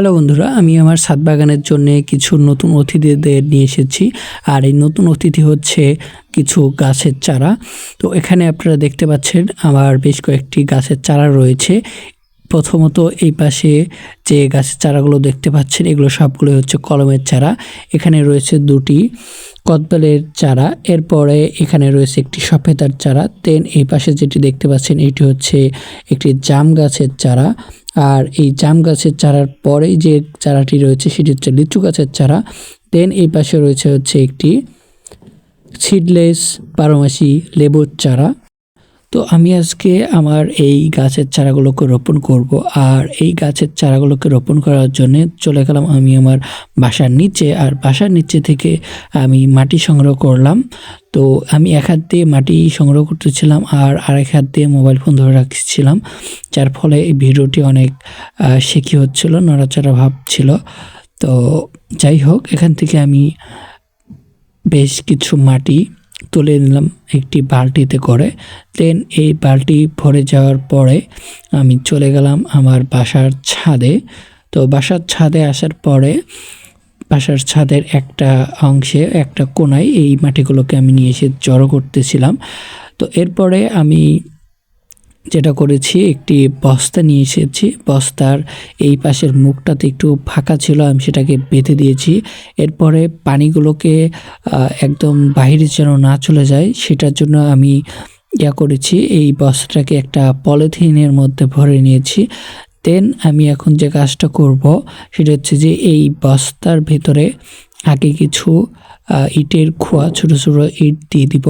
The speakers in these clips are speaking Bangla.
হ্যালো বন্ধুরা, আমি আমার ছাদ বাগানের জন্য কিছু নতুন অতিথিদের নিয়ে এসেছি। আর এই নতুন অতিথি হচ্ছে কিছু গাছের চারা। তো এখানে আপনারা দেখতে পাচ্ছেন আমার বেশ কয়েকটি গাছের চারা রয়েছে। প্রথমত এই পাশে যে গাছের চারাগুলো দেখতে পাচ্ছেন এগুলো সবগুলো হচ্ছে কলমের চারা। এখানে রয়েছে দুটি কদবেলের চারা, এরপরে এখানে রয়েছে একটি সফেদার চারা। দেন এই পাশে যেটি দেখতে পাচ্ছেন এটি হচ্ছে একটি জাম গাছের চারা। আর এই জাম গাছের চারার পরেই যে চারাটি রয়েছে সেটি হচ্ছে লিচু গাছের চারা। দেন এই পাশে রয়েছে একটি সিডলেস বারোমাসি লেবুর চারা। তো আমি আজকে আমার এই গাছের চারাগুলোকে রোপণ করব। আর এই গাছের চারাগুলোকে রোপণ করার জন্য চলে গেলাম আমি আমার বাসার নিচে। আর বাসার নিচে থেকে আমি মাটি সংগ্রহ করলাম। তো আমি এক হাত দিয়ে মাটি সংগ্রহ করতেছিলাম আর আরেক হাত দিয়ে মোবাইল ফোন ধরে রাখছিলাম, যার ফলে এই ভিডিওটি অনেক শেখি হচ্ছিল, নড়াচড়া ভাব ছিল। তো যাই হোক, এখান থেকে আমি বেশ কিছু মাটি তুলে নিলাম একটি বালতিতে করে। দেন এই বালতি ভরে যাওয়ার পরে আমি চলে গেলাম আমার বাসার ছাদে। তো বাসার ছাদে আসার পরে বাসার ছাদের একটা অংশে একটা কোনায় এই মাটিগুলোকে আমি নিয়ে এসে জড়ো করতেছিলাম। তো এরপরে আমি যেটা করেছি, একটি বস্তা নিয়ে এসেছি। বস্তার এই পাশের মুখটাতে একটু ফাঁকা ছিল, আমি সেটাকে বেঁধে দিয়েছি। এরপরে পানিগুলোকে একদম বাইরে যেন না চলে যায় সেটার জন্য আমি করেছি, এই বস্তাটাকে একটা পলিথিনের মধ্যে ভরে নিয়েছি। দেন আমি এখন যে কাজটা করব সেটা হচ্ছে যে এই বস্তার ভেতরে আগে কিছু ইটের খোয়া, ছোট ছোট ইট দিয়ে দিব।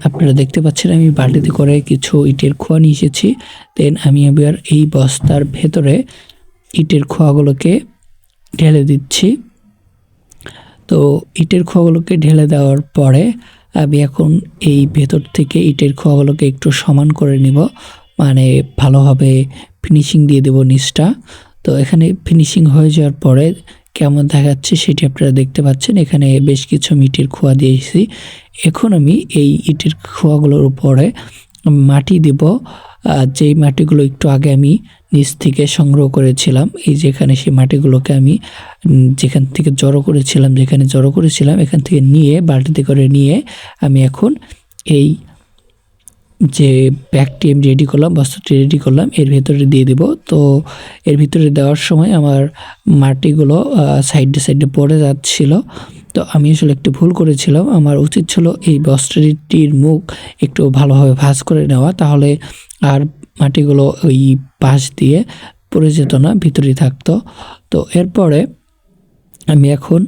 আপনারা দেখতে পাচ্ছেন আমি বালতিতে করে কিছু ইটের খোয়া নিয়ে এসেছি। দেন আমি এবার এই বস্তার ভেতরে ইটের খোয়াগুলোকে ঢেলে দিচ্ছি। তো ইটের খোয়াগুলোকে ঢেলে দেওয়ার পরে আমি এখন এই ভেতর থেকে ইটের খোয়াগুলোকে একটু সমান করে নিব, মানে ভালোভাবে ফিনিশিং দিয়ে দেব নিচটা। তো এখানে ফিনিশিং হয়ে যাওয়ার পরে কেমন দেখাচ্ছে সেটি আপনারা দেখতে পাচ্ছেন। এখানে বেশ কিছু ইটের খোয়া দিয়েছি। এখন আমি এই ইটের খোয়াগুলোর উপরে মাটি দেব, যেই মাটিগুলো একটু আগে আমি নিচ থেকে সংগ্রহ করেছিলাম। এই যেখানে সেই মাটিগুলোকে আমি যেখান থেকে জড়ো করেছিলাম এখান থেকে নিয়ে বালতিতে করে নিয়ে আমি এখন এই যে ব্যাগটি আমি রেডি করলাম, বস্তাটি রেডি করলাম, এর ভেতরে দিয়ে দেব। তো এর ভিতরে দেওয়ার সময় আমার মাটিগুলো সাইডে পড়ে যাচ্ছিল। তো আমি আসলে একটু ভুল করেছিলাম, আমার উচিত ছিল এই বস্তাটির মুখ একটু ভালোভাবে ভাঁজ করে নেওয়া, তাহলে আর মাটিগুলো ওই পাশ দিয়ে পড়ে যেত না, ভিতরেই থাকতো। তো এরপরে আমি এখন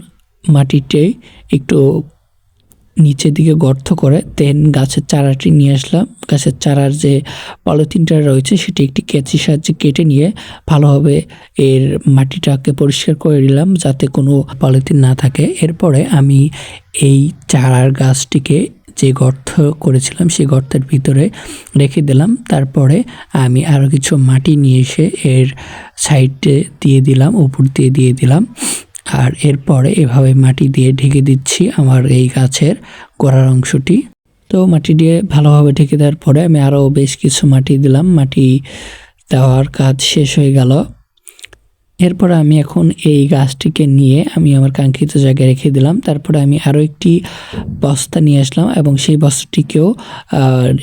মাটিতে একটু নিচের দিকে গর্ত করে দেন গাছের চারাটি নিয়ে আসলাম। গাছের চারার যে পলিথিনটা রয়েছে সেটি একটি কেঁচির সাহায্যে কেটে নিয়ে ভালোভাবে এর মাটিটাকে পরিষ্কার করে নিলাম যাতে কোনো পলিথিন না থাকে। এরপরে আমি এই চারার গাছটিকে যে গর্ত করেছিলাম সেই গর্তের ভিতরে রেখে দিলাম। তারপরে আমি আরও কিছু মাটি নিয়ে এসে এর সাইডে দিয়ে দিলাম, উপর দিয়ে দিলাম। আর এরপরে এভাবে মাটি দিয়ে ঢেকে দিচ্ছি আমার এই গাছের গোড়ার অংশটি। তো মাটি দিয়ে ভালোভাবে ঢেকে দেওয়ার পরে আমি আরও বেশ কিছু মাটি দিলাম। মাটি দেওয়ার কাজ শেষ হয়ে গেল। এরপরে আমি এখন এই গাছটিকে নিয়ে আমি আমার কাঙ্ক্ষিত জায়গায় রেখে দিলাম। তারপরে আমি আরও একটি বস্তা নিয়ে আসলাম এবং সেই বস্তাটিকেও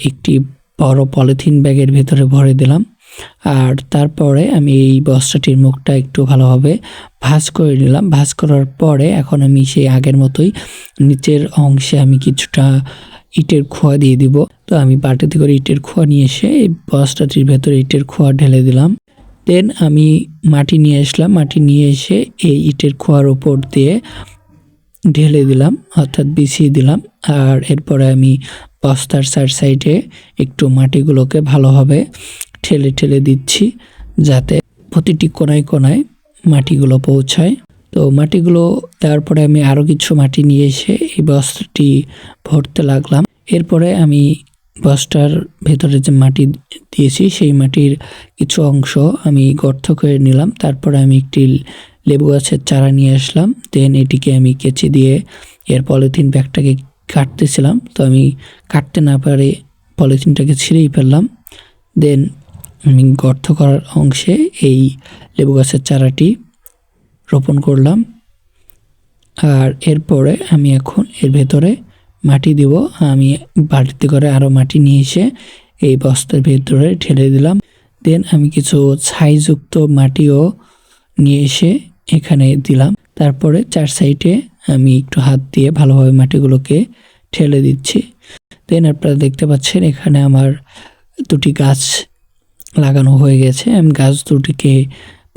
একটি বড় পলিথিন ব্যাগের ভেতরে ভরে দিলাম। আর তারপরে আমি এই বস্তাটির মুখটা একটু ভালোভাবে ভাঁজ করে নিলাম। ভাঁজ করার পরে এখন আমি সেই আগের মতোই নিচের অংশে আমি কিছুটা ইটের খোয়া দিয়ে দিব। তো আমি বাটিতে করে ইটের খোয়া নিয়ে এসে এই বস্তাটির ভেতরে ইটের খোয়া ঢেলে দিলাম। দেন আমি মাটি নিয়ে আসলাম, মাটি নিয়ে এসে এই ইটের খোয়ার উপর দিয়ে ঢেলে দিলাম, অর্থাৎ বিছিয়ে দিলাম। আর এরপরে আমি বস্তার সাইডে একটু মাটিগুলোকে ভালোভাবে ঠেলে দিচ্ছি যাতে প্রতিটি কোনায় মাটিগুলো পৌঁছায়। তো মাটিগুলো দেওয়ার পরে আমি আরও কিছু মাটি নিয়ে এসে এই বস্তাটি ভরতে লাগলাম। এরপরে আমি বস্তার ভেতরে যে মাটি দিয়েছি সেই মাটির কিছু অংশ আমি গর্ত করে নিলাম। তারপরে আমি একটি লেবু গাছের চারা নিয়ে আসলাম। দেন এটিকে আমি কেচি দিয়ে এর পলিথিন ব্যাগটাকে কাটতেছিলাম। তো আমি কাটতে না পারে পলিথিনটাকে ছিঁড়েই ফেললাম। দেন আমি গর্ত করার অংশে এই লেবু গাছের চারাটি রোপণ করলাম। আর এরপরে আমি এখন এর ভেতরে মাটি দিব। আমি বাড়িতে করে আরও মাটি নিয়ে এসে এই বস্তার ভেতরে ঢেলে দিলাম। দেন আমি কিছু ছাইযুক্ত মাটিও নিয়ে এসে এখানে দিলাম। তারপরে 4 সাইডে আমি একটু হাত দিয়ে ভালোভাবে মাটিগুলোকে ঠেলে দিচ্ছি। দেন আপনারা দেখতে পাচ্ছেন এখানে আমার 2টি গাছ লাগানো হয়ে গেছে। আমি গাছ দুটিকে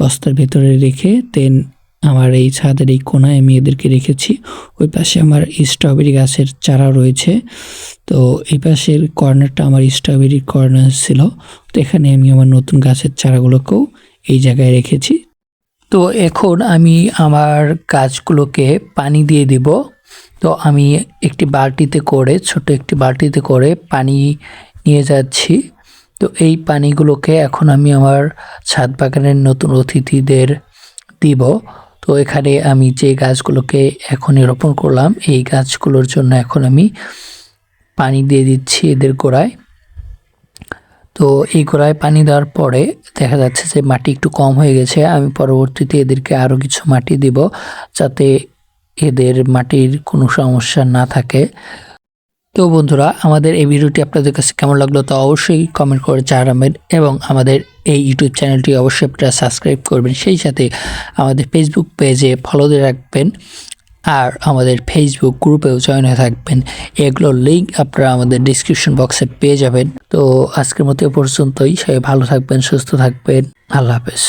বস্তার ভেতরে রেখে দেন আমার এই ছাদের এই কোনায় আমি এদেরকে রেখেছি। ওই পাশে আমার স্ট্রবেরি গাছের চারা রয়েছে। তো এই পাশের কর্নারটা আমার স্ট্রবেরি কর্নার ছিল। তো এখানে আমি আমার নতুন গাছের চারাগুলোকেও এই জায়গায় রেখেছি। তো এখন আমি আমার গাছগুলোকে পানি দিয়ে দিব। তো আমি একটি বালতিতে করে, ছোট একটি বালতিতে করে পানি নিয়ে যাচ্ছি। তো এই পানিগুলোকে এখন আমি আমার ছাদ বাগানের নতুন অতিথিদের দিব। তো এখানে আমি যে গাছগুলোকে এখনই রোপণ করলাম, এই গাছগুলোর জন্য এখন আমি পানি দিয়ে দিচ্ছি এদের গোড়ায়। তো এই গোড়ায় পানি দেওয়ার পরে দেখা যাচ্ছে যে মাটি একটু কম হয়ে গেছে। আমি পরবর্তীতে এদেরকে আরও কিছু মাটি দিব, যাতে এদের মাটির কোনো সমস্যা না থাকে। তো বন্ধুরা, আমাদের এই ভিডিওটি আপনাদের কাছে কেমন লাগলো তা অবশ্যই কমেন্ট করে জানাবেন এবং আমাদের এই ইউটিউব চ্যানেলটি অবশ্যই আপনারা সাবস্ক্রাইব করবেন। সেই সাথে আমাদের ফেসবুক পেজে ফলো দিয়ে রাখবেন আর আমাদের ফেসবুক গ্রুপেও জয়েন হয়ে থাকবেন। এগুলোর লিঙ্ক আপনারা আমাদের ডিসক্রিপশন বক্সে পেয়ে যাবেন। তো আজকের মতো এ পর্যন্তই। সবাই ভালো থাকবেন, সুস্থ থাকবেন। আল্লাহ হাফেজ।